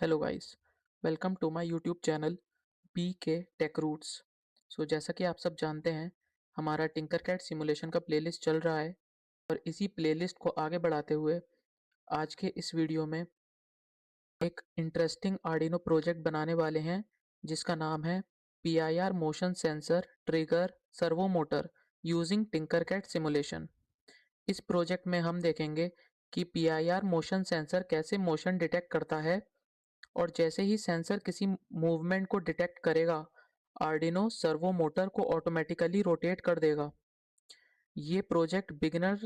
Hello guys, welcome to my YouTube channel P K Tech Roots. जैसा कि आप सब जानते हैं, हमारा टिंकरकैड सिमुलेशन का प्लेलिस्ट चल रहा है और इसी प्लेलिस्ट को आगे बढ़ाते हुए आज के इस वीडियो में एक इंटरेस्टिंग आर्डिनो प्रोजेक्ट बनाने वाले हैं जिसका नाम है PIR motion sensor trigger servo motor using Tinkercad simulation. इस प्रोजेक्ट में हम देखेंगे कि PIR मोशन सेंसर कैसे मोशन डिटेक्ट करता है और जैसे ही सेंसर किसी मूवमेंट को डिटेक्ट करेगा, आर्डिनो सर्वो मोटर को ऑटोमेटिकली रोटेट कर देगा। ये प्रोजेक्ट बिगिनर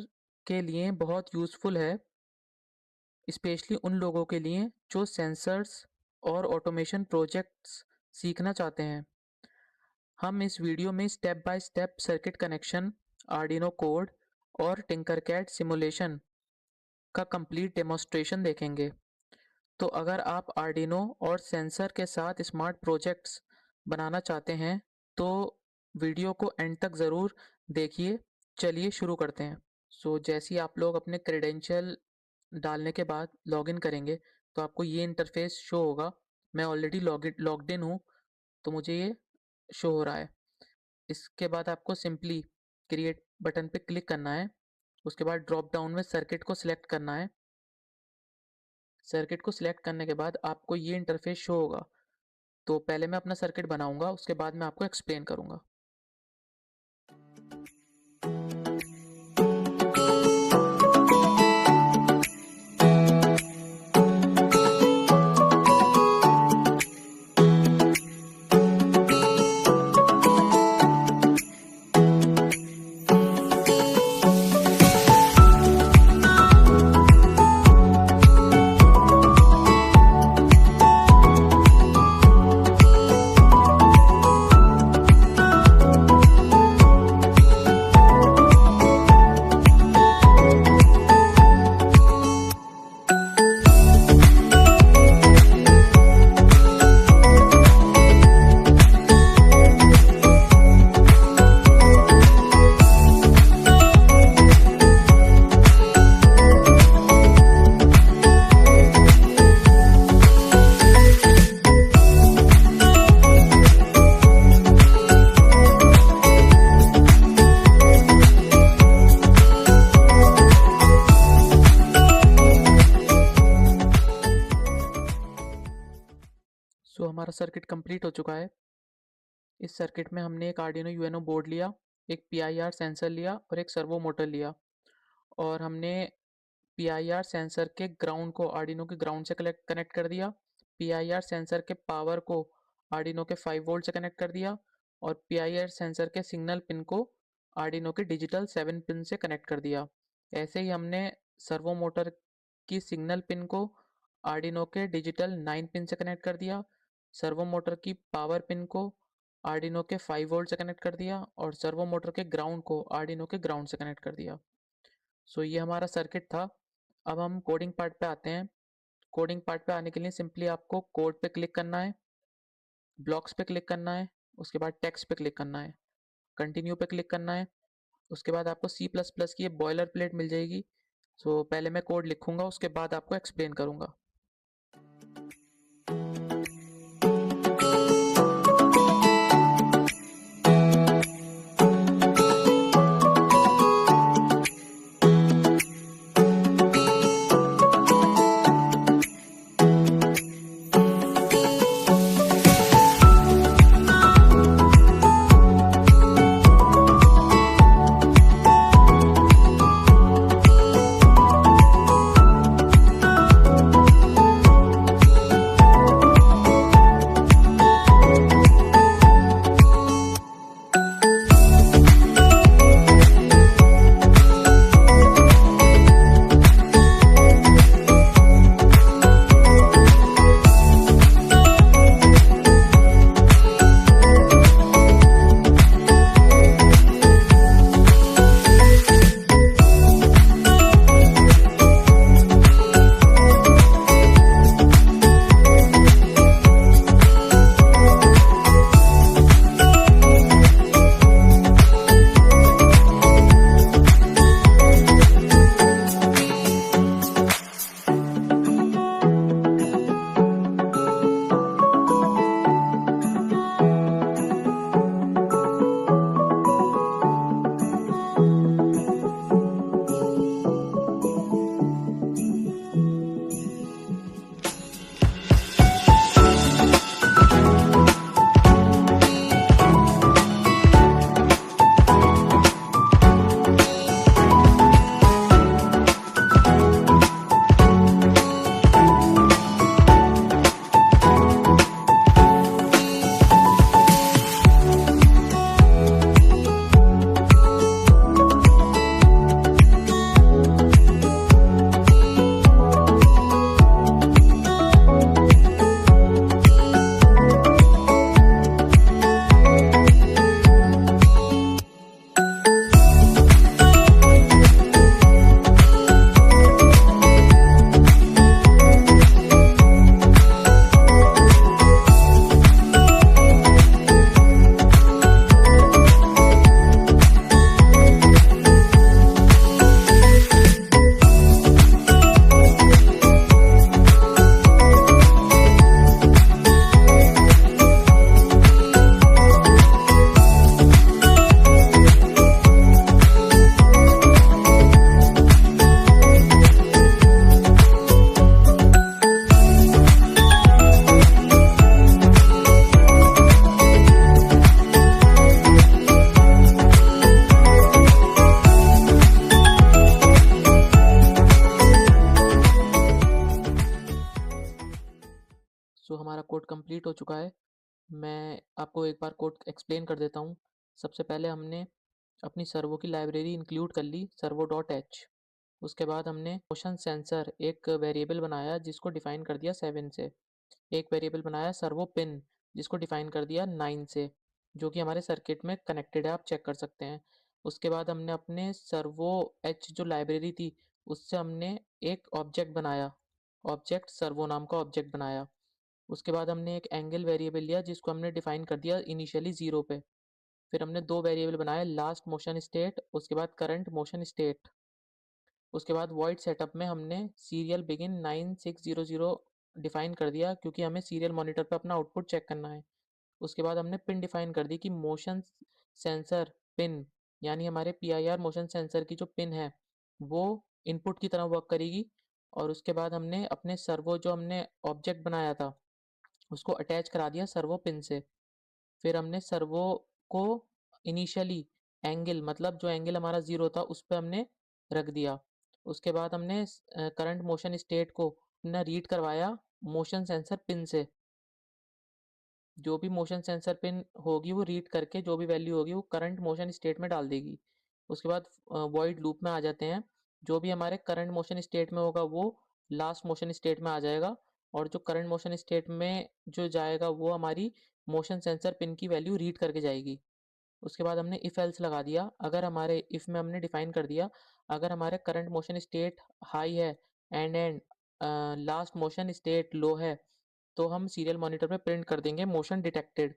के लिए बहुत यूज़फुल है, स्पेशली उन लोगों के लिए जो सेंसर्स और ऑटोमेशन प्रोजेक्ट्स सीखना चाहते हैं। हम इस वीडियो में step by step circuit connection, Arduino code और टिंकरकैड सिमुलेशन का कंप्लीट डेमोन्स्ट्रेशन देखेंगे। तो अगर आप आर्डिनो और सेंसर के साथ स्मार्ट प्रोजेक्ट्स बनाना चाहते हैं तो वीडियो को एंड तक ज़रूर देखिए। चलिए शुरू करते हैं। जैसे ही आप लोग अपने क्रेडेंशियल डालने के बाद लॉगिन करेंगे तो आपको ये इंटरफेस शो होगा। मैं ऑलरेडी लॉग्ड इन हूँ तो मुझे ये शो हो रहा है। इसके बाद आपको सिंपली क्रिएट बटन पे क्लिक करना है। उसके बाद ड्रॉप डाउन में सर्किट को सिलेक्ट करना है। सर्किट को सिलेक्ट करने के बाद आपको ये इंटरफेस शो होगा। तो पहले मैं अपना सर्किट बनाऊंगा, उसके बाद मैं आपको एक्सप्लेन करूंगा। हमारा सर्किट कंप्लीट हो चुका है। इस सर्किट में हमने एक आर्डिनो यूएनओ बोर्ड लिया, एक PIR सेंसर लिया और एक सर्वो मोटर लिया। और हमने PIR सेंसर के ग्राउंड को आर्डिनो के ग्राउंड से कनेक्ट कर दिया। PIR सेंसर के पावर को आर्डिनो के 5 वोल्ट से कनेक्ट कर दिया और PIR सेंसर के सिग्नल पिन को आर्डिनो के डिजिटल 7 पिन से कनेक्ट कर दिया। ऐसे ही हमने सर्वो मोटर की सिग्नल पिन को आर्डिनो के डिजिटल 9 पिन से कनेक्ट कर दिया। सर्वो मोटर की पावर पिन को आर्डिनो के 5 वोल्ट से कनेक्ट कर दिया और सर्वो मोटर के ग्राउंड को आर्डिनो के ग्राउंड से कनेक्ट कर दिया। ये हमारा सर्किट था। अब हम कोडिंग पार्ट पे आते हैं। कोडिंग पार्ट पे आने के लिए सिंपली आपको कोड पे क्लिक करना है, ब्लॉक्स पे क्लिक करना है, उसके बाद टेक्स्ट पे क्लिक करना है, कंटिन्यू पे क्लिक करना है। उसके बाद आपको C++ की ये बॉयलर प्लेट मिल जाएगी। पहले मैं कोड लिखूंगा, उसके बाद आपको एक्सप्लेन करूंगा। हमारा कोड कंप्लीट हो चुका है। मैं आपको एक बार कोड एक्सप्लेन कर देता हूँ। सबसे पहले हमने अपनी सर्वो की लाइब्रेरी इंक्लूड कर ली, सर्वो डॉट एच। उसके बाद हमने मोशन सेंसर एक वेरिएबल बनाया जिसको डिफाइन कर दिया 7 से। एक वेरिएबल बनाया सर्वो पिन जिसको डिफाइन कर दिया 9 से, जो कि हमारे सर्किट में कनेक्टेड है, आप चेक कर सकते हैं। उसके बाद हमने अपने सर्वो एच जो लाइब्रेरी थी उससे हमने एक ऑब्जेक्ट बनाया, ऑब्जेक्ट सर्वो नाम का ऑब्जेक्ट बनाया। उसके बाद हमने एक एंगल वेरिएबल लिया जिसको हमने डिफाइन कर दिया इनिशियली 0 पे। फिर हमने दो वेरिएबल बनाए, लास्ट मोशन स्टेट, उसके बाद करंट मोशन स्टेट। उसके बाद वॉइड सेटअप में हमने सीरियल बिगिन 9600 डिफाइन कर दिया क्योंकि हमें सीरियल मॉनिटर पे अपना आउटपुट चेक करना है। उसके बाद हमने पिन डिफाइन कर दी कि मोशन सेंसर पिन, यानी हमारे पीआईआर मोशन सेंसर की जो पिन है वो इनपुट की तरह वर्क करेगी। और उसके बाद हमने अपने सर्वो जो हमने ऑब्जेक्ट बनाया था उसको अटैच करा दिया सर्वो पिन से। फिर हमने सर्वो को इनिशियली एंगल, मतलब जो एंगल हमारा 0 था उस पे हमने रख दिया। उसके बाद हमने करंट मोशन स्टेट को ना रीड करवाया मोशन सेंसर पिन से। जो भी मोशन सेंसर पिन होगी वो रीड करके जो भी वैल्यू होगी वो करंट मोशन स्टेट में डाल देगी। उसके बाद वॉइड लूप में आ जाते हैं। जो भी हमारे करंट मोशन स्टेट में होगा वो लास्ट मोशन स्टेट में आ जाएगा, और जो करंट मोशन स्टेट में जो जाएगा वो हमारी मोशन सेंसर पिन की वैल्यू रीड करके जाएगी। उसके बाद हमने इफ एल्स लगा दिया। अगर हमारे इफ में हमने डिफाइन कर दिया, अगर हमारे करंट मोशन स्टेट हाई है एंड लास्ट मोशन स्टेट लो है तो हम सीरियल मॉनिटर पे प्रिंट कर देंगे मोशन डिटेक्टेड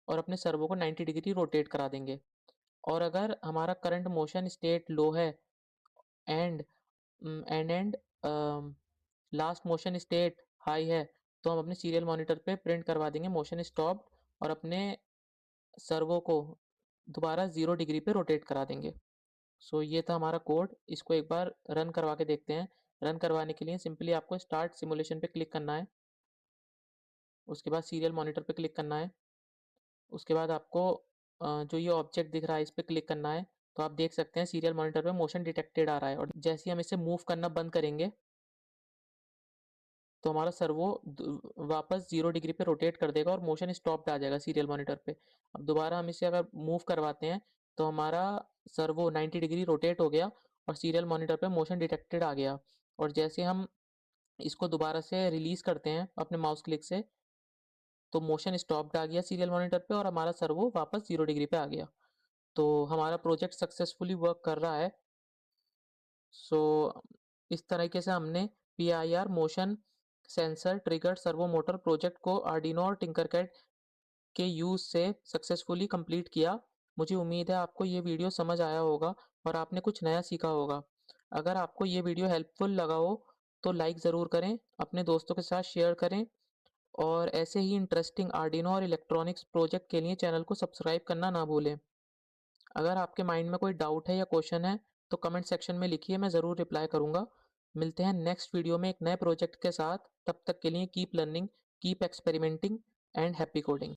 और अपने सर्वो को 90 डिग्री रोटेट करा देंगे। और अगर हमारा करंट मोशन स्टेट लो है and and last motion state high है तो हम अपने सीरियल मॉनिटर पे प्रिंट करवा देंगे मोशन स्टॉप और अपने सर्वो को दोबारा 0 डिग्री पे रोटेट करा देंगे। सो ये था हमारा कोड। इसको एक बार रन करवा के देखते हैं। रन करवाने के लिए सिंपली आपको स्टार्ट सिमुलेशन पे क्लिक करना है। उसके बाद सीरियल मॉनिटर पे क्लिक करना है। उसके बाद आपको जो ये ऑब्जेक्ट दिख रहा है इस पे क्लिक करना है। तो आप देख सकते हैं सीरियल मॉनिटर पे मोशन डिटेक्टेड आ रहा है, और जैसे ही हम इसे मूव करना बंद करेंगे तो हमारा सर्वो वापस 0 डिग्री पे रोटेट कर देगा और मोशन स्टॉप्ड आ जाएगा सीरियल मॉनिटर पे। अब दोबारा हम इसे अगर मूव करवाते हैं तो हमारा सर्वो 90 डिग्री रोटेट हो गया और सीरियल मॉनिटर पे मोशन डिटेक्टेड आ गया। और जैसे हम इसको दोबारा से रिलीज करते हैं अपने माउस क्लिक से तो मोशन स्टॉप्ड आ गया सीरियल मॉनिटर पे और हमारा सर्वो वापस 0 डिग्री पे आ गया। तो हमारा प्रोजेक्ट सक्सेसफुली वर्क कर रहा है। सो इस तरीके से हमने PIR motion sensor trigger servo motor project को आर्डिनो और टिंकरकैड के यूज से सक्सेसफुली कंप्लीट किया। मुझे उम्मीद है आपको ये वीडियो समझ आया होगा और आपने कुछ नया सीखा होगा। अगर आपको ये वीडियो हेल्पफुल लगा हो तो लाइक ज़रूर करें, अपने दोस्तों के साथ शेयर करें, और ऐसे ही इंटरेस्टिंग आर्डिनो और इलेक्ट्रॉनिक्स प्रोजेक्ट के लिए चैनल को सब्सक्राइब करना ना भूलें। अगर आपके माइंड में कोई डाउट है या क्वेश्चन है तो कमेंट सेक्शन में लिखिए, मैं ज़रूर रिप्लाई करूँगा। मिलते हैं नेक्स्ट वीडियो में एक नए प्रोजेक्ट के साथ। तब तक के लिए keep learning, keep experimenting and happy coding.